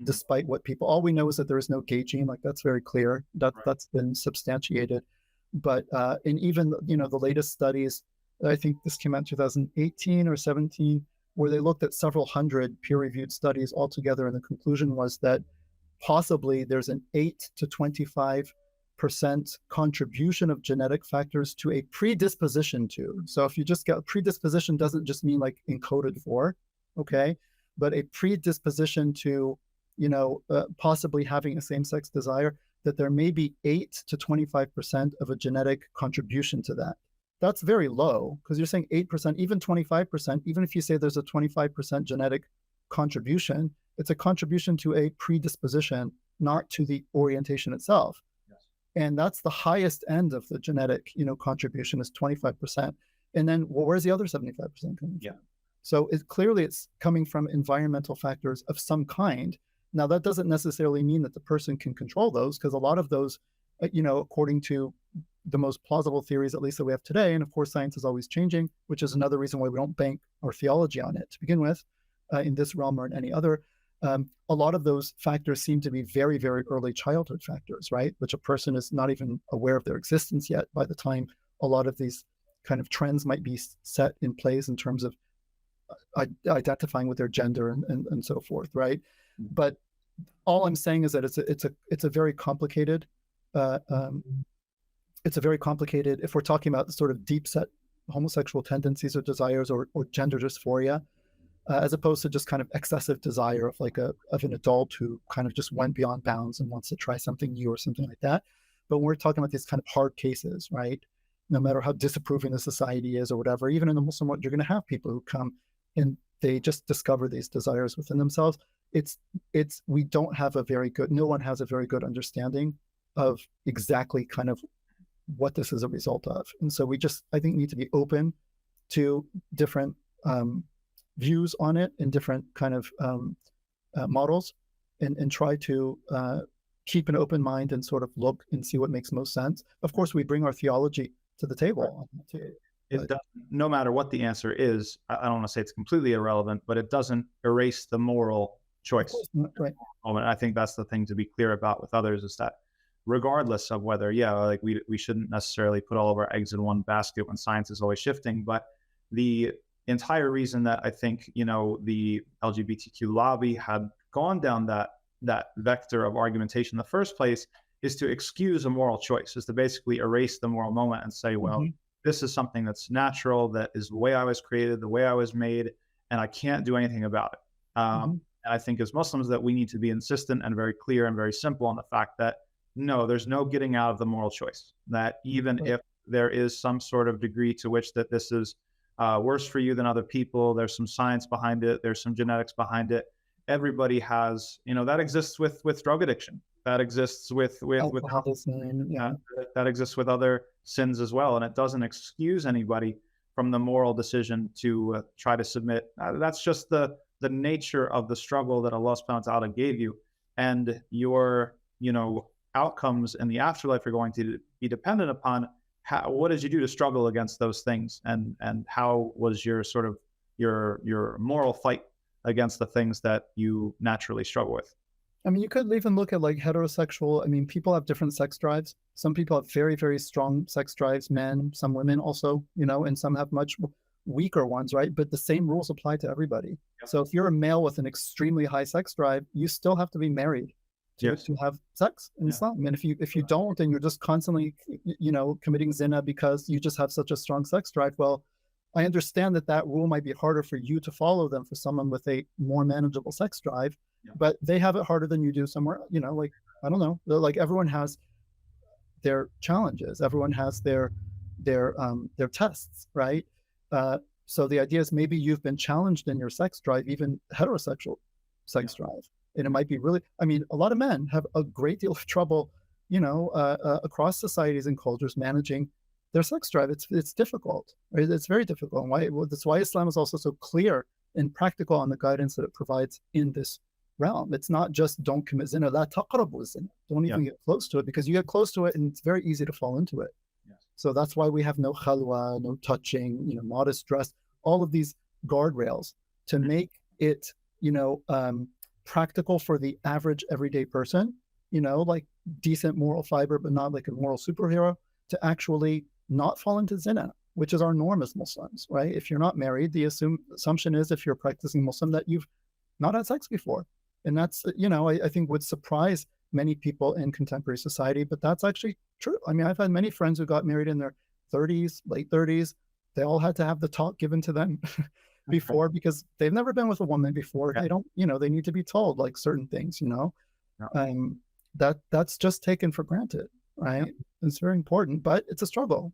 despite what people, all we know is that there is no gay gene, like that's very clear, that's been substantiated. But in even, the latest studies, I think this came out in 2018 or 17, where they looked at several hundred peer-reviewed studies altogether, and the conclusion was that possibly there's an 8 to 25% contribution of genetic factors to a predisposition to. So if you just get predisposition, doesn't just mean like encoded for, okay, but a predisposition to, possibly having a same-sex desire, that there may be 8 to 25% of a genetic contribution to that. That's very low, because you're saying 8%, even 25%, even if you say there's a 25% genetic contribution, it's a contribution to a predisposition, not to the orientation itself. Yes. And that's the highest end of the genetic, contribution is 25%. And then, well, where's the other 75% coming from? Yeah. So clearly it's coming from environmental factors of some kind. Now, that doesn't necessarily mean that the person can control those, because a lot of those, according to the most plausible theories, at least that we have today, and of course science is always changing, which is another reason why we don't bank our theology on it to begin with, in this realm or in any other. A lot of those factors seem to be very, very early childhood factors, right? Which a person is not even aware of their existence yet by the time a lot of these kind of trends might be set in place in terms of identifying with their gender and so forth, right? But all I'm saying is that it's a very complicated, if we're talking about the sort of deep set homosexual tendencies or desires or gender dysphoria, as opposed to just kind of excessive desire of an adult who kind of just went beyond bounds and wants to try something new or something like that. But when we're talking about these kind of hard cases, right? No matter how disapproving the society is or whatever, even in the Muslim world, you're going to have people who come and they just discover these desires within themselves. We don't have no one has a very good understanding of exactly kind of what this is a result of. And so we just, I think, need to be open to different views on it in different kind of models, and try to keep an open mind and sort of look and see what makes most sense. Of course, we bring our theology to the table. No matter what the answer is, I don't want to say it's completely irrelevant, but it doesn't erase the moral choice. Right. I think that's the thing to be clear about with others, is that regardless of whether, we shouldn't necessarily put all of our eggs in one basket when science is always shifting, but the entire reason that I think, the LGBTQ lobby had gone down that vector of argumentation in the first place is to excuse a moral choice, is to basically erase the moral moment and say, well, this is something that's natural, that is the way I was created, the way I was made, and I can't do anything about it. And I think as Muslims that we need to be insistent and very clear and very simple on the fact that no, there's no getting out of the moral choice, that even if there is some sort of degree to which that this is worse for you than other people, there's some science behind it, there's some genetics behind it. Everybody has, that exists with drug addiction, that exists with that exists with other sins as well, and it doesn't excuse anybody from the moral decision to try to submit. That's just the nature of the struggle that Allah subhanahu wa ta'ala gave you, and your outcomes in the afterlife are going to be dependent upon what did you do to struggle against those things, and how was your sort of your moral fight against the things that you naturally struggle with. I mean, you could even look at like heterosexual. I mean, people have different sex drives. Some people have very, very strong sex drives, men, some women also, and some have much weaker ones, right? But the same rules apply to everybody. Yep. So if you're a male with an extremely high sex drive, you still have to be married to have sex in Islam. And if you don't, and you're just constantly, committing zina because you just have such a strong sex drive, well, I understand that rule might be harder for you to follow than for someone with a more manageable sex drive, but they have it harder than you do somewhere, I don't know, like everyone has their challenges. Everyone has their tests, right? So the idea is maybe you've been challenged in your sex drive, even heterosexual sex drive. And it might be really, a lot of men have a great deal of trouble, across societies and cultures managing their sex drive. It's difficult, right? It's very difficult. And that's why Islam is also so clear and practical on the guidance that it provides in this realm. It's not just don't commit zina, la taqrabu zina. Don't even get close to it, because you get close to it and it's very easy to fall into it. So that's why we have no khalwa, no touching, modest dress, all of these guardrails to make it, practical for the average everyday person, like decent moral fiber, but not like a moral superhero, to actually not fall into zina, which is our norm as Muslims, right? If you're not married, the assumption is, if you're practicing Muslim, that you've not had sex before. And that's, I think would surprise many people in contemporary society, but that's actually true. I mean, I've had many friends who got married in their 30s, late 30s. They all had to have the talk given to them before, because they've never been with a woman before. Yeah. They don't, they need to be told like certain things, Yeah. that's just taken for granted, right? It's very important, but it's a struggle.